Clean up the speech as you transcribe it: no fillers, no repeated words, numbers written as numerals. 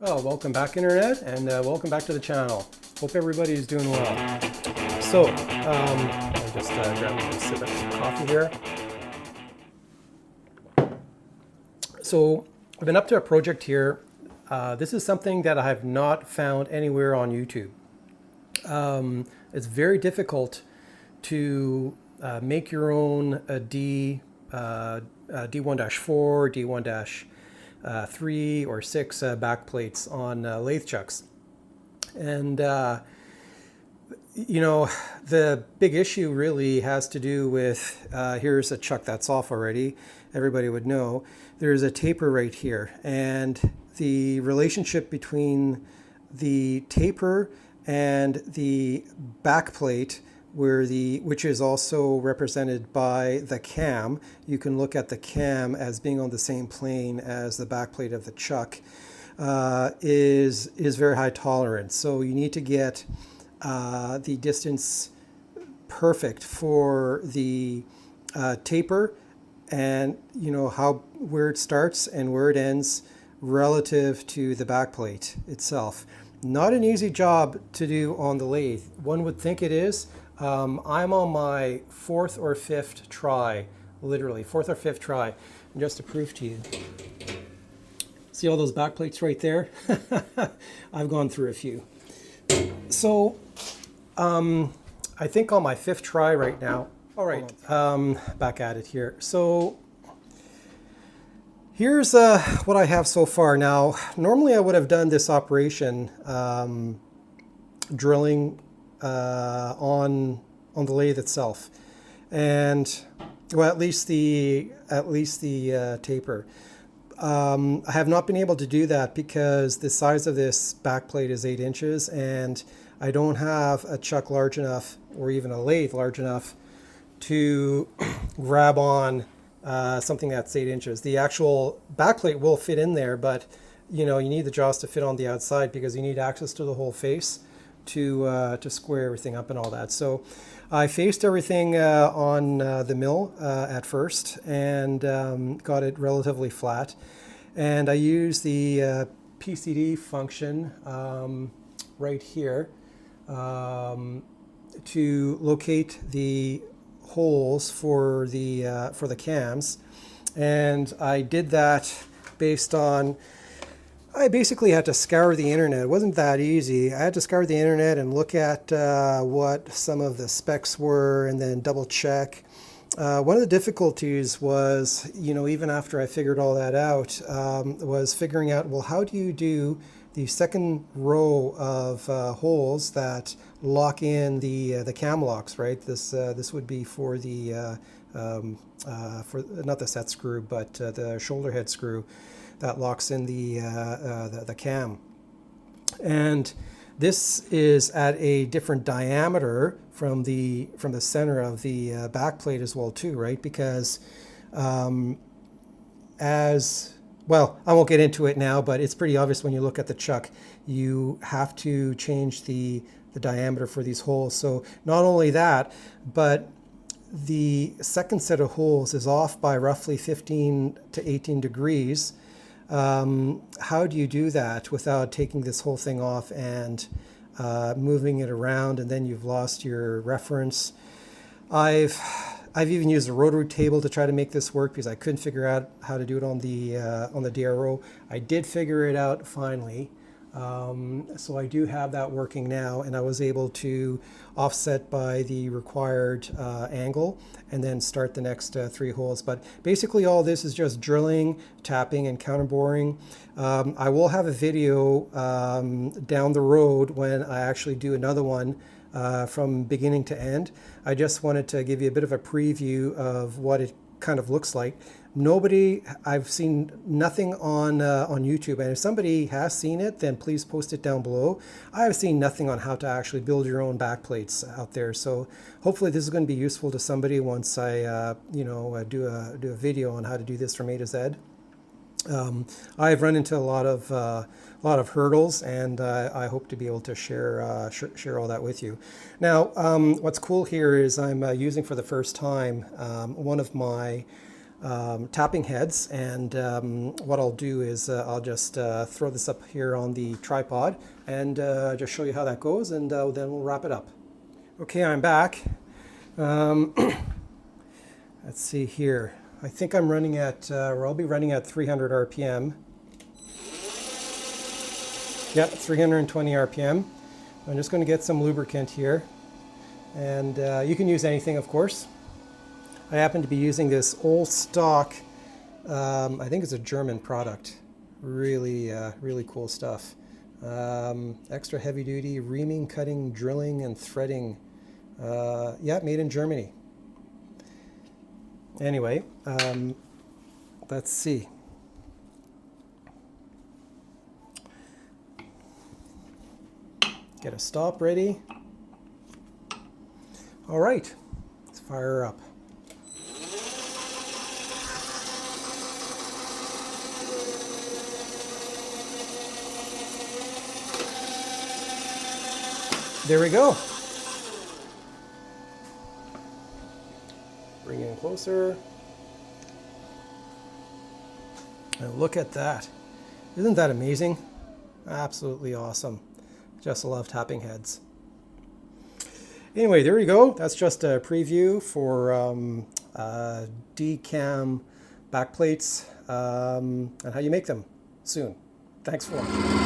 Oh, welcome back, Internet, and welcome back to the channel. Hope everybody's doing well. So, I'll just grab a sip of some coffee here. So, I've been up to a project here. This is something that I have not found anywhere on YouTube. It's very difficult to make your own D1-4, D1-3 or 6 back plates on lathe chucks. And the big issue really has to do with here's a chuck that's off already. Everybody would know. There's a taper right here, and the relationship between the taper and the back plate, which is also represented by the cam. You can look at the cam as being on the same plane as the back plate of the chuck. Is very high tolerance. So you need to get the distance perfect for the taper, and where it starts and where it ends relative to the back plate itself. Not an easy job to do on the lathe. One would think it is. I'm on my fourth or fifth try, literally fourth or fifth try. And just to prove to you, see all those back plates right there? I've gone through a few. So I think on my fifth try right now. All right, back at it here. So here's what I have so far. Now, normally I would have done this operation drilling on the lathe itself, and well, at least the taper. I have not been able to do that because the size of this back plate is 8 inches, and I don't have a chuck large enough, or even a lathe large enough, to grab on something that's 8 inches. The actual back plate will fit in there, but you need the jaws to fit on the outside because you need access to the whole face to square everything up and all that. So I faced everything on the mill at first, and got it relatively flat. And I used the PCD function right here to locate the holes for the cams. And I did that based on, I basically had to scour the internet. It wasn't that easy. I had to scour the internet and look at what some of the specs were, and then double check. One of the difficulties was, even after I figured all that out, was figuring out, well, how do you do the second row of holes that lock in the cam locks, right? This would be for the for not the set screw, but the shoulder head screw that locks in the cam. And this is at a different diameter from the center of the back plate as well too, right? Because as well, I won't get into it now, but it's pretty obvious when you look at the chuck, you have to change the diameter for these holes. So not only that, but the second set of holes is off by roughly 15 to 18 degrees. How do you do that without taking this whole thing off and moving it around, and then you've lost your reference? I've even used a rotary table to try to make this work because I couldn't figure out how to do it on the DRO. I did figure it out finally. So I do have that working now, and I was able to offset by the required angle and then start the next 3 holes. But basically all this is just drilling, tapping, and counterboring. I will have a video down the road when I actually do another one from beginning to end. I just wanted to give you a bit of a preview of what it kind of looks like. I've seen nothing on YouTube, and if somebody has seen it, then please post it down below. I've seen nothing on how to actually build your own back plates out there, so hopefully this is going to be useful to somebody once I do a video on how to do this from A to Z. I've run into a lot of hurdles, and I hope to be able to share all that with you. Now, what's cool here is I'm using for the first time one of my tapping heads, and what I'll do is I'll just throw this up here on the tripod and just show you how that goes, and then we'll wrap it up. Okay, I'm back. Let's see here. I think I'm running at, or I'll be running at 300 RPM. Yep, 320 RPM. I'm just going to get some lubricant here, and you can use anything, of course. I happen to be using this old stock, I think it's a German product. Really, really cool stuff. Extra heavy duty reaming, cutting, drilling, and threading. Yeah, made in Germany. Anyway, let's see. Get a stop ready. All right, let's fire her up. There we go. Bring in closer. And look at that. Isn't that amazing? Absolutely awesome. Just love tapping heads. Anyway, there you go. That's just a preview for D-cam backplates and how you make them soon. Thanks for watching.